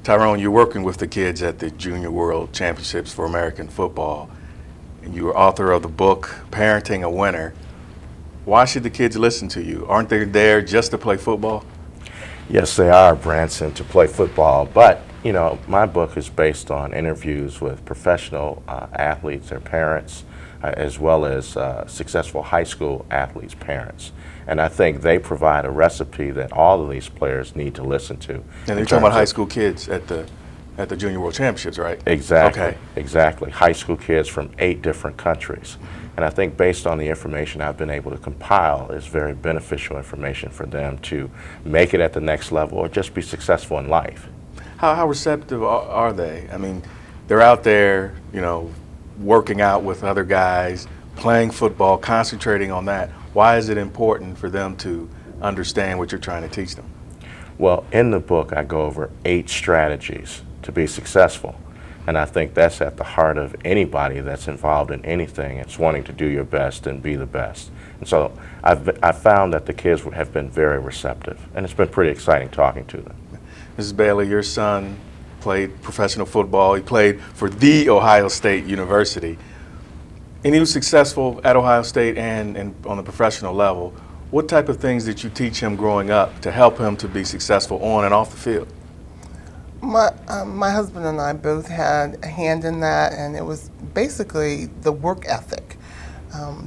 Tyrone, you're working with the kids at the Junior World Championships for American Football, and you are author of the book, Parenting a Winner. Why should the kids listen to you? Aren't they there just to play football? Yes, they are, Branson, to play football. But, you know, my book is based on interviews with professional athletes, their parents, as well as successful high school athletes' parents. And I think they provide a recipe that all of these players need to listen to. And you're talking about high school kids at the Junior World Championships, right? Exactly. Okay. Exactly. High school kids from 8 different countries. And I think based on the information I've been able to compile, is very beneficial information for them to make it at the next level or just be successful in life. How receptive are they? I mean, they're out there, you know, working out with other guys, playing football, concentrating on that. Why is it important for them to understand what you're trying to teach them? Well, in the book, I go over 8 strategies to be successful. And I think that's at the heart of anybody that's involved in anything. It's wanting to do your best and be the best. And so I've found that the kids have been very receptive. And it's been pretty exciting talking to them. Mrs. Bailey, your son played professional football. He played for the Ohio State University. And he was successful at Ohio State and on the professional level. What type of things did you teach him growing up to help him to be successful on and off the field? My husband and I both had a hand in that, and it was basically the work ethic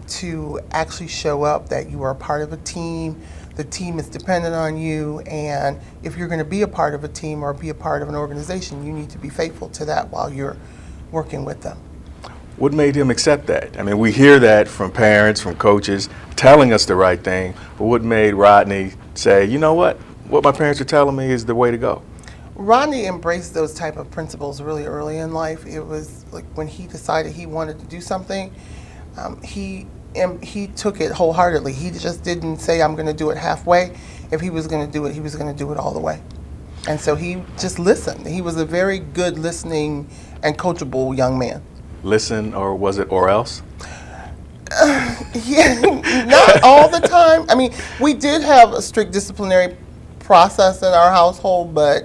to actually show up that you are a part of a team. The team is dependent on you, and if you're going to be a part of a team or be a part of an organization, you need to be faithful to that while you're working with them. What made him accept that? I mean, we hear that from parents, from coaches, telling us the right thing, but what made Rodney say, you know what my parents are telling me is the way to go? Rodney embraced those type of principles really early in life. It was like when he decided he wanted to do something, he took it wholeheartedly. He just didn't say, I'm going to do it halfway. If he was going to do it, he was going to do it all the way. And so he just listened. He was a very good listening and coachable young man. Listen, or was it or else? Yeah, not all the time. I mean, we did have a strict disciplinary process in our household, but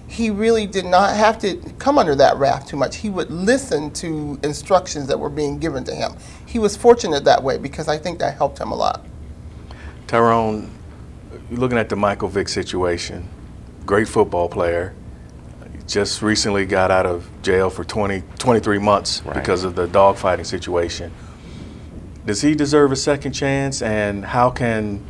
he really did not have to come under that wrath too much. He would listen to instructions that were being given to him. He was fortunate that way because I think that helped him a lot. Tyrone, you're looking at the Michael Vick situation. Great football player. Just recently got out of jail for 23 months because of the dogfighting situation. Does he deserve a second chance, and how can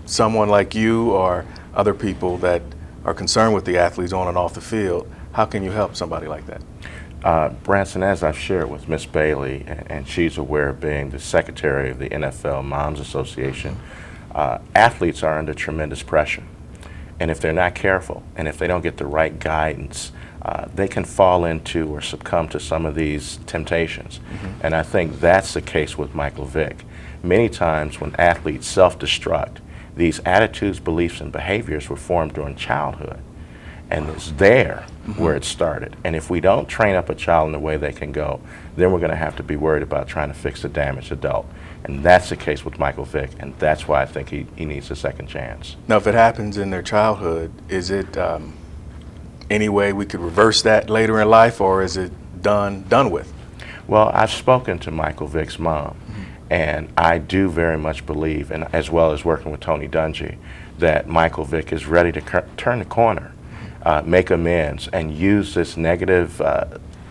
someone like you or other people that are concerned with the athletes on and off the field, how can you help somebody like that? Branson, as I've shared with Miss Bailey, and she's aware of being the secretary of the NFL Moms Association, athletes are under tremendous pressure. And if they're not careful, and if they don't get the right guidance, they can fall into or succumb to some of these temptations. And I think that's the case with Michael Vick. Many times when athletes self-destruct, these attitudes, beliefs, and behaviors were formed during childhood. And it's there where it started. And if we don't train up a child in the way they can go, then we're going to have to be worried about trying to fix a damaged adult. And that's the case with Michael Vick, and that's why I think he needs a second chance. Now, if it happens in their childhood, is it any way we could reverse that later in life, or is it done with? Well, I've spoken to Michael Vick's mom, and I do very much believe, and as well as working with Tony Dungy, that Michael Vick is ready to turn the corner, make amends, and use this negative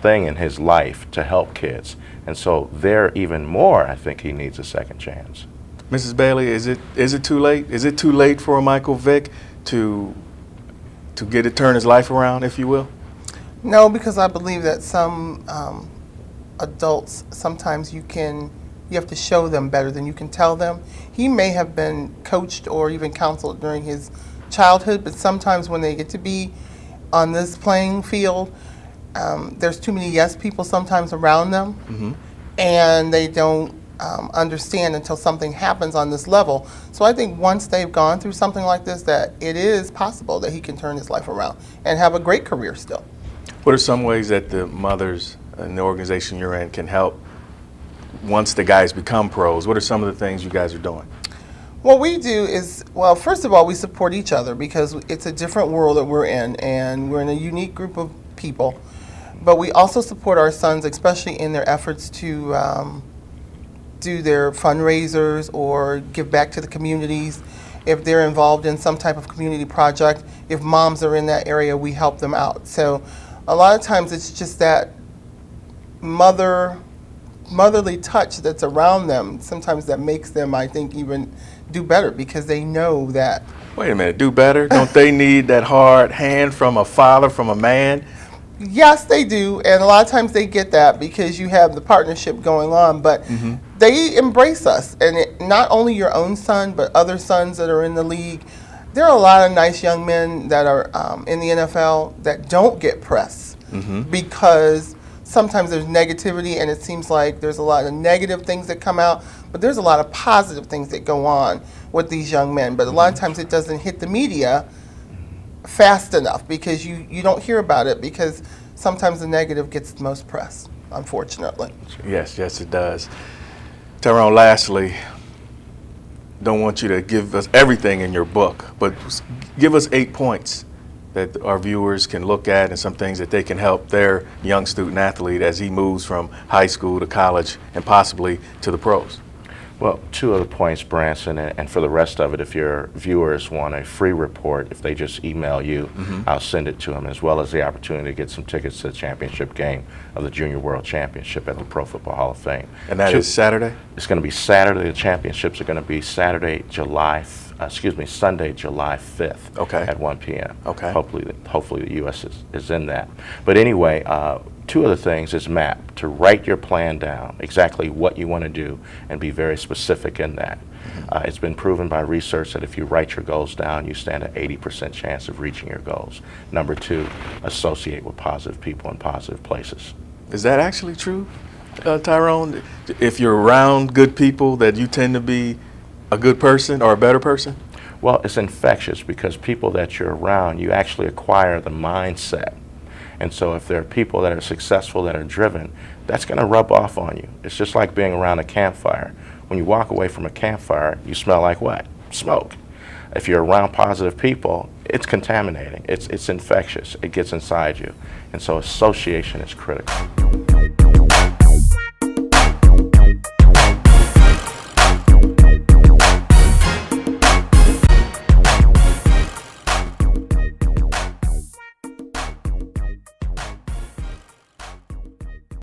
thing in his life to help kids. And so there even more, I think he needs a second chance. Mrs. Bailey, is it too late? Is it too late for Michael Vick to turn his life around, if you will? No, because I believe that some adults, sometimes you have to show them better than you can tell them. He may have been coached or even counseled during his childhood, but sometimes when they get to be on this playing field, there's too many yes people sometimes around them, and they don't understand until something happens on this level. So I think once they've gone through something like this, that it is possible that he can turn his life around and have a great career still. What are some ways that the mothers in the organization you're in can help once the guys become pros? What are some of the things you guys are doing? What we do is, well, first of all, we support each other because it's a different world that we're in, and we're in a unique group of people. But we also support our sons, especially in their efforts to do their fundraisers or give back to the communities. If they're involved in some type of community project, if moms are in that area, we help them out. So a lot of times it's just that motherly touch that's around them, sometimes that makes them, I think, even do better because they know that. Wait a minute, do better? Don't they need that hard hand from a father, from a man? Yes, they do, and a lot of times they get that because you have the partnership going on, but they embrace us, and not only your own son, but other sons that are in the league. There are a lot of nice young men that are in the NFL that don't get press because sometimes there's negativity, and it seems like there's a lot of negative things that come out, but there's a lot of positive things that go on with these young men. But a lot of times it doesn't hit the media fast enough because you don't hear about it because sometimes the negative gets the most press, unfortunately. Yes, it does. Tyrone, lastly, don't want you to give us everything in your book, but give us 8 points that our viewers can look at and some things that they can help their young student athlete as he moves from high school to college and possibly to the pros. Well, 2 other points, Branson, and for the rest of it, if your viewers want a free report, if they just email you, I'll send it to them, as well as the opportunity to get some tickets to the championship game of the Junior World Championship at the Pro Football Hall of Fame. And that is Saturday? It's going to be Saturday. The championships are going to be Sunday, July 5th at 1 p.m. Okay. Hopefully the U.S. is in that. But anyway, 2 other things is map, to write your plan down, exactly what you want to do, and be very specific in that. It's been proven by research that if you write your goals down, you stand an 80% chance of reaching your goals. Number 2, associate with positive people in positive places. Is that actually true, Tyrone? If you're around good people, that you tend to be a good person or a better person? Well, it's infectious because people that you're around, you actually acquire the mindset. And so if there are people that are successful, that are driven, that's going to rub off on you. It's just like being around a campfire. When you walk away from a campfire, you smell like what? Smoke. If you're around positive people, it's contaminating. It's infectious. It gets inside you. And so association is critical.